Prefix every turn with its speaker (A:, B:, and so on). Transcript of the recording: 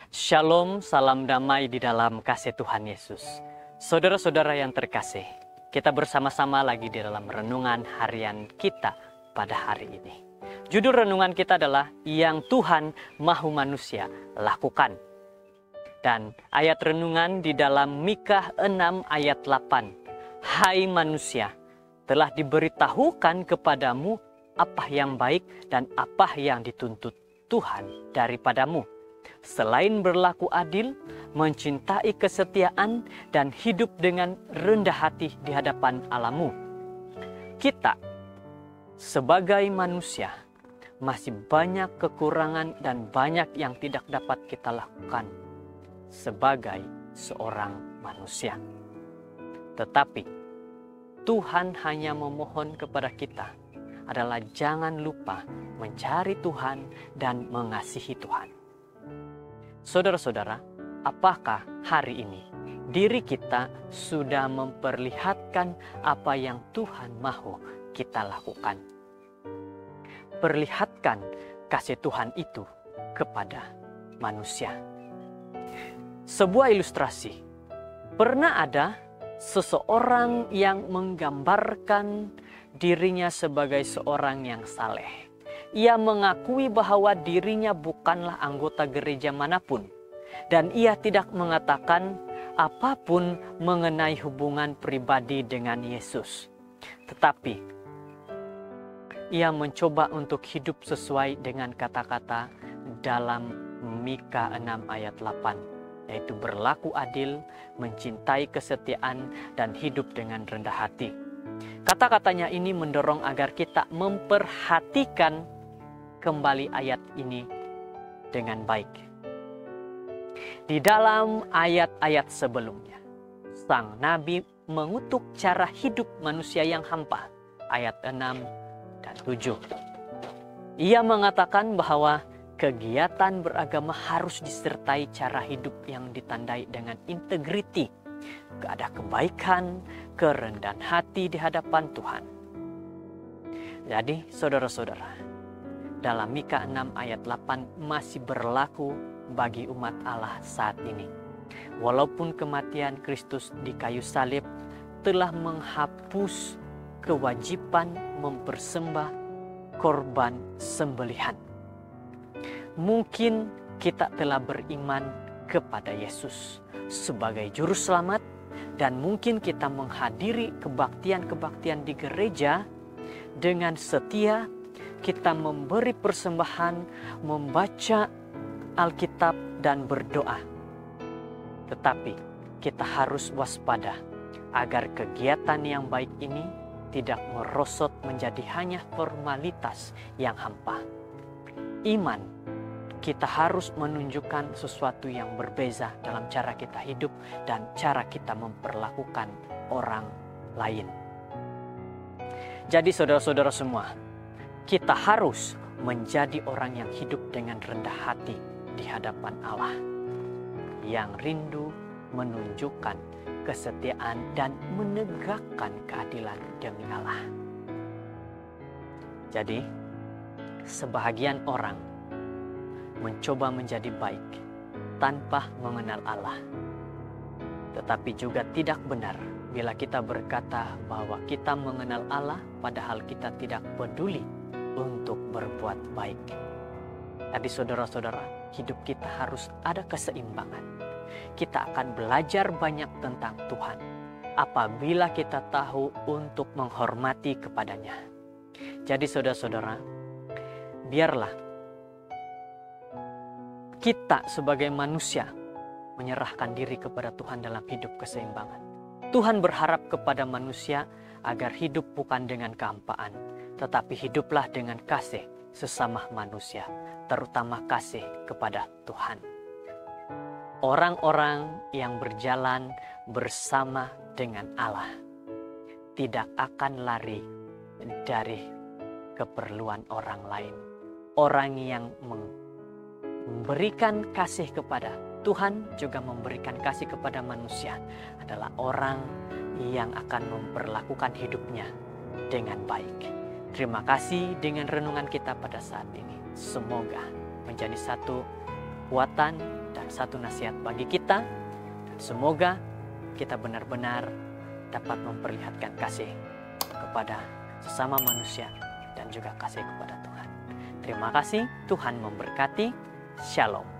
A: Shalom, salam damai di dalam kasih Tuhan Yesus. Saudara-saudara yang terkasih, kita bersama-sama lagi di dalam renungan harian kita pada hari ini. Judul renungan kita adalah Yang Tuhan Mahu Manusia Lakukan. Dan ayat renungan di dalam Mikha 6 ayat 8. Hai manusia, telah diberitahukan kepadamu apa yang baik dan apa yang dituntut Tuhan daripadamu. Selain berlaku adil, mencintai kesetiaan, dan hidup dengan rendah hati di hadapan Allahmu. Kita sebagai manusia masih banyak kekurangan dan banyak yang tidak dapat kita lakukan sebagai seorang manusia. Tetapi Tuhan hanya memohon kepada kita adalah jangan lupa mencari Tuhan dan mengasihi Tuhan. Saudara-saudara, apakah hari ini diri kita sudah memperlihatkan apa yang Tuhan mahu kita lakukan? Perlihatkan kasih Tuhan itu kepada manusia. Sebuah ilustrasi. Pernah ada seseorang yang menggambarkan dirinya sebagai seorang yang saleh. Ia mengakui bahwa dirinya bukanlah anggota gereja manapun. Dan ia tidak mengatakan apapun mengenai hubungan pribadi dengan Yesus. Tetapi ia mencoba untuk hidup sesuai dengan kata-kata dalam Mikha 6 ayat 8. Yaitu berlaku adil, mencintai kesetiaan, dan hidup dengan rendah hati. Kata-katanya ini mendorong agar kita memperhatikan kembali ayat ini dengan baik. Di dalam ayat-ayat sebelumnya, sang nabi mengutuk cara hidup manusia yang hampa, ayat 6 dan 7. Ia mengatakan bahwa kegiatan beragama harus disertai cara hidup yang ditandai dengan integriti, ada kebaikan, kerendahan hati di hadapan Tuhan. Jadi saudara-saudara, dalam Mikha 6 ayat 8 masih berlaku bagi umat Allah saat ini. Walaupun kematian Kristus di kayu salib telah menghapus kewajiban mempersembah korban sembelihan. Mungkin kita telah beriman kepada Yesus sebagai juru selamat, dan mungkin kita menghadiri kebaktian-kebaktian di gereja dengan setia. Kita memberi persembahan, membaca Alkitab dan berdoa. Tetapi kita harus waspada agar kegiatan yang baik ini tidak merosot menjadi hanya formalitas yang hampa. Iman kita harus menunjukkan sesuatu yang berbeza dalam cara kita hidup dan cara kita memperlakukan orang lain. Jadi saudara-saudara semua, kita harus menjadi orang yang hidup dengan rendah hati di hadapan Allah, yang rindu menunjukkan kesetiaan dan menegakkan keadilan demi Allah. Jadi, sebahagian orang mencoba menjadi baik tanpa mengenal Allah. Tetapi juga tidak benar bila kita berkata bahwa kita mengenal Allah padahal kita tidak peduli untuk berbuat baik. Jadi saudara-saudara, hidup kita harus ada keseimbangan. Kita akan belajar banyak tentang Tuhan apabila kita tahu untuk menghormati kepadanya. Jadi saudara-saudara, biarlah kita sebagai manusia menyerahkan diri kepada Tuhan dalam hidup keseimbangan. Tuhan berharap kepada manusia agar hidup bukan dengan kehampaan, tetapi hiduplah dengan kasih sesama manusia, terutama kasih kepada Tuhan. Orang-orang yang berjalan bersama dengan Allah tidak akan lari dari keperluan orang lain. Orang yang memberikan kasih kepada Tuhan juga memberikan kasih kepada manusia adalah orang yang akan memperlakukan hidupnya dengan baik. Terima kasih dengan renungan kita pada saat ini. Semoga menjadi satu kekuatan dan satu nasihat bagi kita. Dan semoga kita benar-benar dapat memperlihatkan kasih kepada sesama manusia dan juga kasih kepada Tuhan. Terima kasih, Tuhan memberkati. Shalom.